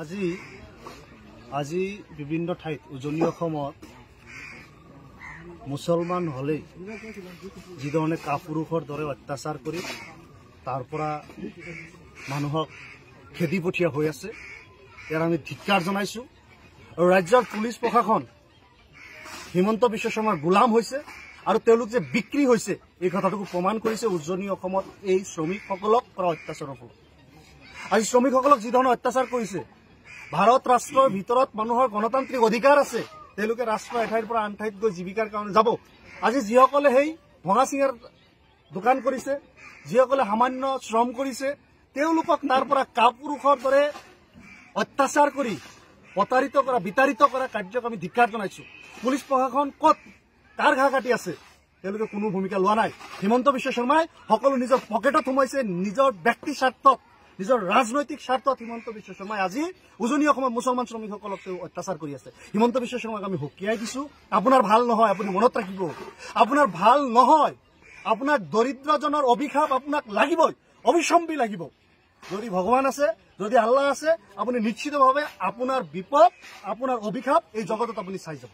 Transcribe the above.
আজি বিভিন্ন ঠাইত উজনি অসমত মুছলমান হলে যি ধৰণে কাপুৰুষৰ দৰে অত্যাচাৰ কৰি তাৰ পৰা মানুহক খেদি পঠিয়া হৈ আছে, ইয়াৰ আমি ধিক্কাৰ জনাইছো। আৰু ৰাজ্যৰ পুলিচ প্ৰশাসন হিমন্ত বিশ্ব শৰ্মাৰ গোলাম হৈছে আৰু তেওঁলোক যে বিক্ৰী হৈছে এই কথাটোক প্ৰমাণ কৰিছে উজনি অসমত এই শ্ৰমিকসকলক কৰা অত্যাচাৰৰ ফলত। আজি শ্ৰমিকসকলক যি ধৰণে অত্যাচাৰ কৰিছে, ভাৰত ৰাষ্ট্ৰৰ ভিতৰত মানুহৰ গণতান্ত্ৰিক অধিকাৰ আছে, তেওঁলোকে ৰাষ্ট্ৰ এঠাইৰ পৰা আন ঠাইত গৈ জীৱিকাৰ কাৰণে যাব। আজি যিসকলে সেই ভঙা চিঙাৰ দোকান কৰিছে, যিসকলে সামান্য শ্ৰম কৰিছে, তেওঁলোকক তাৰ পৰা কাপুৰুষৰ দৰে অত্যাচাৰ কৰি প্ৰতাৰিত কৰা বিতাৰিত কৰা কাৰ্যক আমি ধিক্কাৰ জনাইছো। পুলিচ প্ৰশাসন ক'ত কাৰ ঘাঁ কাটি আছে, তেওঁলোকে কোনো ভূমিকা লোৱা নাই। হিমন্ত বিশ্ব শৰ্মাই সকলো নিজৰ পকেটত সোমাইছে, নিজৰ ব্যক্তি স্বাৰ্থত, নিজৰ ৰাজনৈতিক স্বাৰ্থত হিমন্ত বিশ্ব শৰ্মাই আজি উজনি অসমত মুছলমান শ্ৰমিকসকলক তেওঁ অত্যাচাৰ কৰি আছে। হিমন্ত বিশ্ব শৰ্মাক আমি সকীয়াই দিছো, আপোনাৰ ভাল নহয়, আপুনি মনত ৰাখিব, আপোনাৰ ভাল নহয়, আপোনাৰ দৰিদ্ৰজনৰ অভিশাপ আপোনাক লাগিবই, অবিসম্বি লাগিব। যদি ভগৱান আছে, যদি আল্লাহ আছে, আপুনি নিশ্চিতভাৱে আপোনাৰ বিপদ, আপোনাৰ অভিশাপ এই জগতত আপুনি চাই যাব।